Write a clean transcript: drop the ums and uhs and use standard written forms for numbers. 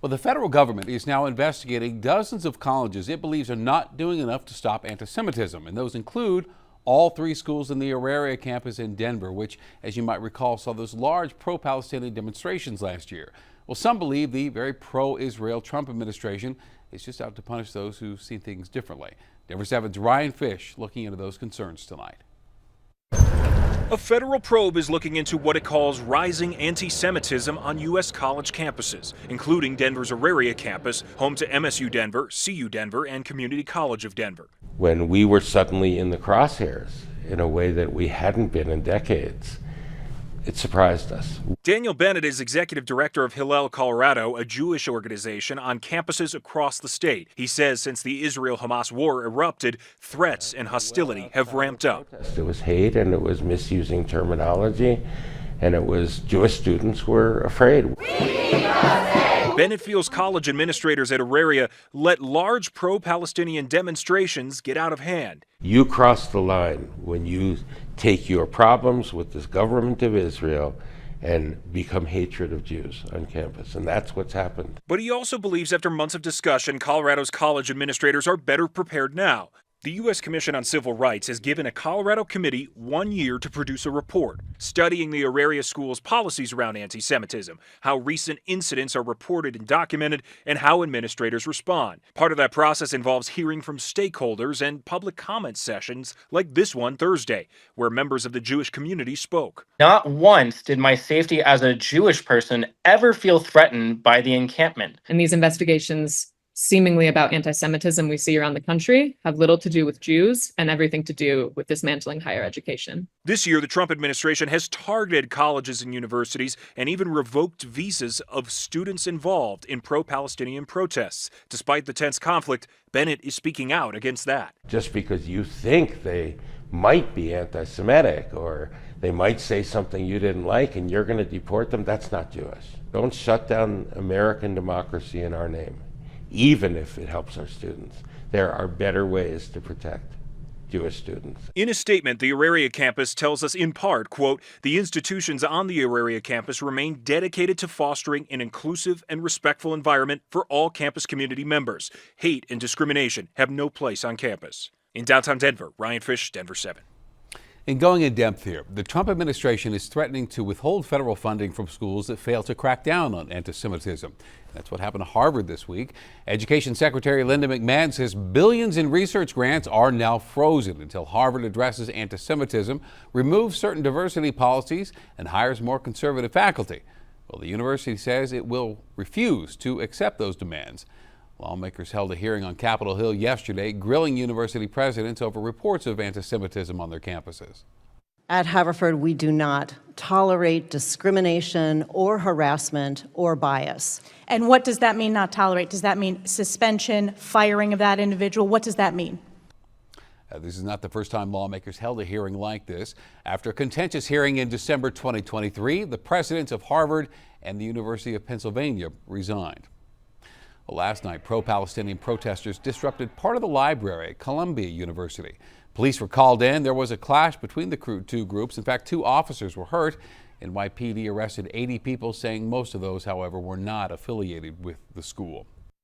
Well, the federal government is now investigating dozens of colleges it believes are not doing enough to stop anti-Semitism, and those include all three schools in the Auraria campus in Denver, which, as you might recall, saw those large pro-Palestinian demonstrations last year. Well, some believe the very pro-Israel Trump administration is just out to punish those who see things differently. Denver 7's Ryan Fish looking into those concerns tonight. A federal probe is looking into what it calls rising anti-Semitism on U.S. college campuses, including Denver's Auraria campus, home to MSU Denver, CU Denver, and Community College of Denver. When we were suddenly in the crosshairs in a way that we hadn't been in decades, it surprised us. Daniel Bennett is executive director of Hillel Colorado, a Jewish organization on campuses across the state. He says since the Israel-Hamas war erupted, threats and hostility have ramped up. It was hate, and it was misusing terminology, and it was Jewish students were afraid. Bennett feels college administrators at Auraria let large pro-Palestinian demonstrations get out of hand. You cross the line when you take your problems with this government of Israel and become hatred of Jews on campus, and that's what's happened. But he also believes after months of discussion, Colorado's college administrators are better prepared now. The U.S. Commission on Civil Rights has given a Colorado committee 1 year to produce a report studying the Auraria school's policies around anti-Semitism, how recent incidents are reported and documented, and how administrators respond. Part of that process involves hearing from stakeholders and public comment sessions like this one Thursday, where members of the Jewish community spoke. Not once did my safety as a Jewish person ever feel threatened by the encampment. And these investigations seemingly about anti-Semitism we see around the country have little to do with Jews and everything to do with dismantling higher education. This year, the Trump administration has targeted colleges and universities and even revoked visas of students involved in pro-Palestinian protests. Despite the tense conflict, Bennett is speaking out against that. Just because you think they might be anti-Semitic or they might say something you didn't like and you're going to deport them, that's not Jewish. Don't shut down American democracy in our name. Even if it helps our students, there are better ways to protect Jewish students. In a statement, the Auraria campus tells us in part, quote, the institutions on the Auraria campus remain dedicated to fostering an inclusive and respectful environment for all campus community members. Hate and discrimination have no place on campus. In downtown Denver, Ryan Fish, Denver 7. In going in depth here, the Trump administration is threatening to withhold federal funding from schools that fail to crack down on anti-Semitism. That's what happened to Harvard this week. Education Secretary Linda McMahon says billions in research grants are now frozen until Harvard addresses anti-Semitism, removes certain diversity policies, and hires more conservative faculty. Well, the university says it will refuse to accept those demands. Lawmakers held a hearing on Capitol Hill yesterday, grilling university presidents over reports of anti-Semitism on their campuses. At Haverford, we do not tolerate discrimination or harassment or bias. And what does that mean, not tolerate? Does that mean suspension, firing of that individual? What does that mean? This is not the first time lawmakers held a hearing like this. After a contentious hearing in December 2023, the presidents of Harvard and the University of Pennsylvania resigned. Well, last night, pro-Palestinian protesters disrupted part of the library at Columbia University. Police were called in. There was a clash between the two groups. In fact, 2 officers were hurt. NYPD arrested 80 people, saying most of those, however, were not affiliated with the school.